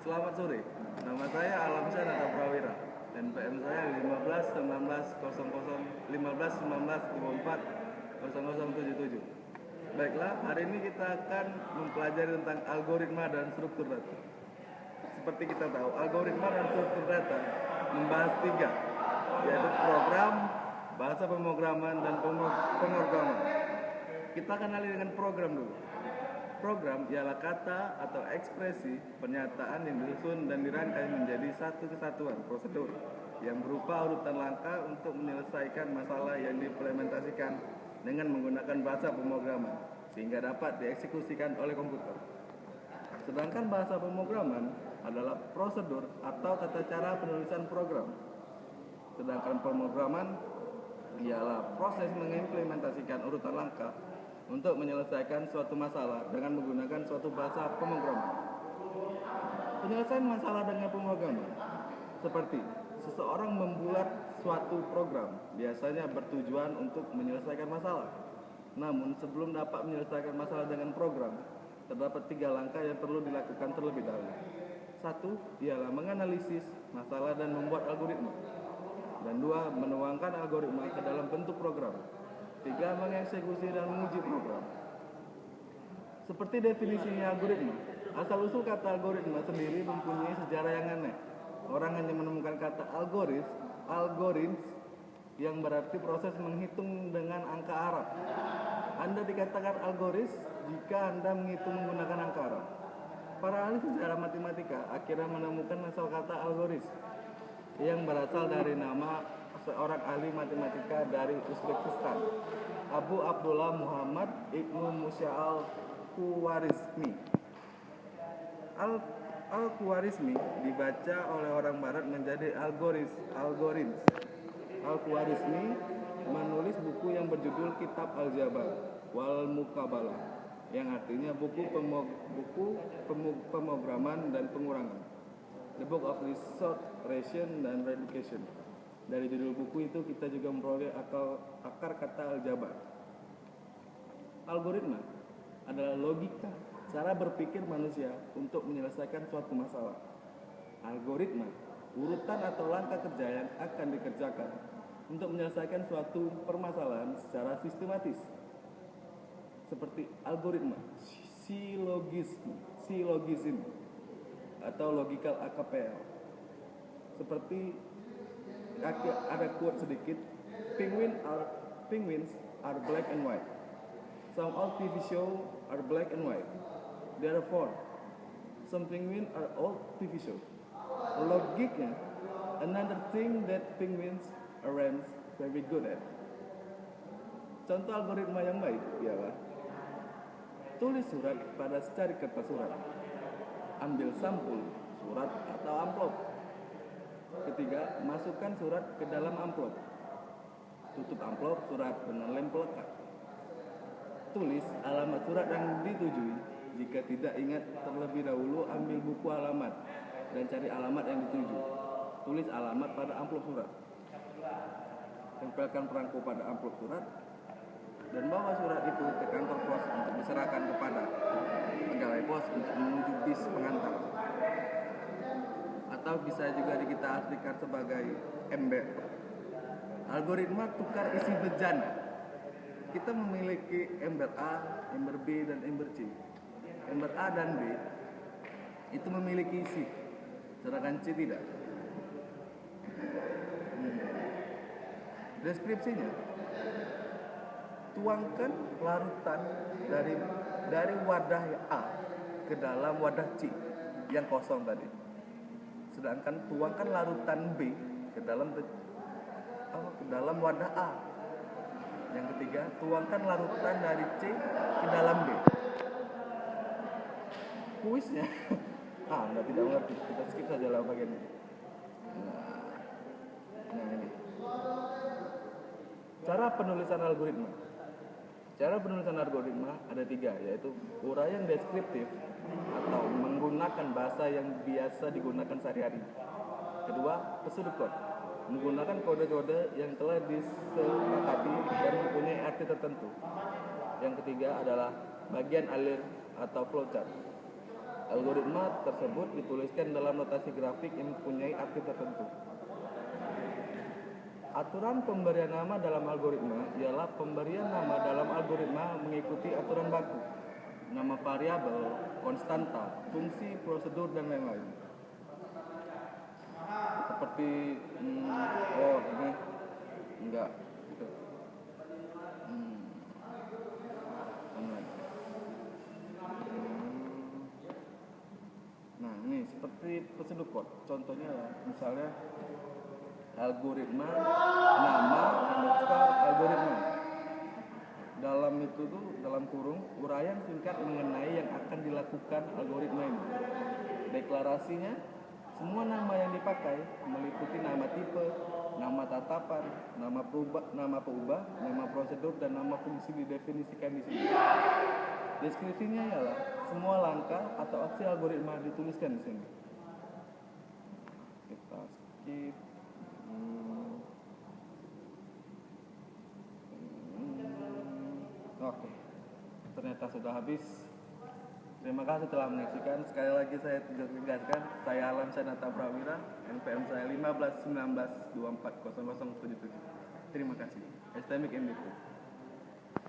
Selamat sore, nama saya Alamsyah Nata Prawira dan PM saya 15 19 0077. Baiklah, hari ini kita akan mempelajari tentang algoritma dan struktur data. Seperti kita tahu, algoritma dan struktur data membahas tiga, yaitu program, bahasa pemrograman, dan pemrograman. Kita kenali dengan program dulu. Program ialah kata atau ekspresi pernyataan yang disusun dan dirangkai menjadi satu kesatuan prosedur yang berupa urutan langkah untuk menyelesaikan masalah yang diimplementasikan dengan menggunakan bahasa pemrograman sehingga dapat dieksekusikan oleh komputer. Sedangkan bahasa pemrograman adalah prosedur atau tata cara penulisan program. Sedangkan pemrograman ialah proses mengimplementasikan urutan langkah untuk menyelesaikan suatu masalah dengan menggunakan suatu bahasa pemrograman. Penyelesaian masalah dengan pemrograman seperti seseorang membuat suatu program biasanya bertujuan untuk menyelesaikan masalah. Namun sebelum dapat menyelesaikan masalah dengan program, terdapat 3 langkah yang perlu dilakukan terlebih dahulu. 1 ialah menganalisis masalah dan membuat algoritma. Dan 2, menuangkan algoritma ke dalam bentuk program. 3, mengeksekusi dan menguji program. Seperti definisinya algoritma, asal-usul kata algoritma sendiri mempunyai sejarah yang aneh. Orang hanya menemukan kata algorithms yang berarti proses menghitung dengan angka Arab. Anda dikatakan algoritm jika Anda menghitung menggunakan angka Arab. Para ahli sejarah matematika akhirnya menemukan asal kata algoritm yang berasal dari nama seorang ahli matematika dari Uzbekistan, Abu Abdullah Muhammad Ibnu Musa al-Khwarizmi. Al-Khwarizmi dibaca oleh orang barat menjadi algoritms. Al-Khwarizmi menulis buku yang berjudul Kitab Al-Jabar wal Muqabalah, yang artinya buku pemrograman dan pengurangan, The Book of Restoration dan Reduction. Dari judul buku itu kita juga memperoleh akar kata aljabar. Algoritma adalah logika, cara berpikir manusia untuk menyelesaikan suatu masalah. Algoritma, urutan atau langkah kerja yang akan dikerjakan untuk menyelesaikan suatu permasalahan secara sistematis. Seperti algoritma, silogism atau logical AKPL. Seperti ada quote sedikit, penguins are black and white. Some old TV show are black and white. Therefore, some penguins are old TV show. Logiknya, another thing that penguins aren't very good at. Contoh algoritma yang baik ialah tulis surat pada secari kertas surat. Ambil sampul surat atau amplop. Ketiga, masukkan surat ke dalam amplop. Tutup amplop surat dengan lem pelekat. Tulis alamat surat yang ditujui. Jika tidak ingat terlebih dahulu, ambil buku alamat dan cari alamat yang dituju. Tulis alamat pada amplop surat. Tempelkan perangko pada amplop surat dan bawa surat itu ke kantor pos untuk diserahkan kepada pegawai pos untuk menuju bis pengantar. Atau bisa juga kita artikan sebagai ember. Algoritma tukar isi bejana. Kita memiliki ember A, ember B, dan ember C. Ember A dan B itu memiliki isi, sedangkan C tidak. Deskripsinya, tuangkan larutan dari wadah A ke dalam wadah C yang kosong tadi. Sedangkan tuangkan larutan B ke dalam wadah A. Yang ketiga, tuangkan larutan dari C ke dalam B. Kuisnya, Anda tidak mengerti. Kita skip saja lah bagian ini. Nah ini. Cara penulisan algoritma. Cara penulisan algoritma ada 3, yaitu uraian deskriptif atau menggunakan bahasa yang biasa digunakan sehari-hari. Kedua, pseudocode, menggunakan kode-kode yang telah disepakati dan mempunyai arti tertentu. Yang ketiga adalah bagian alir atau flowchart. Algoritma tersebut dituliskan dalam notasi grafik yang mempunyai arti tertentu. Aturan pemberian nama dalam algoritma ialah pemberian nama dalam algoritma mengikuti aturan baku, nama variabel, konstanta, fungsi, prosedur, dan lain-lain. Seperti ini enggak gitu. Nah, ini seperti prosedur code. Contohnya misalnya algoritma nama underscore algoritma. Dalam itu tuh dalam kurung uraian singkat mengenai yang akan dilakukan algoritma ini. Deklarasinya, semua nama yang dipakai meliputi nama tipe, nama tatapan, nama peubah, nama prosedur, dan nama fungsi didefinisikan di sini. Deskripsinya ialah semua langkah atau aksi algoritma dituliskan di sini. Kita skip. Oke, ternyata sudah habis. Terima kasih telah menyaksikan. Sekali lagi saya tegaskan, saya Alam Sanata Prawira, NPM saya 1519240077. Terima kasih. Estetik MDP.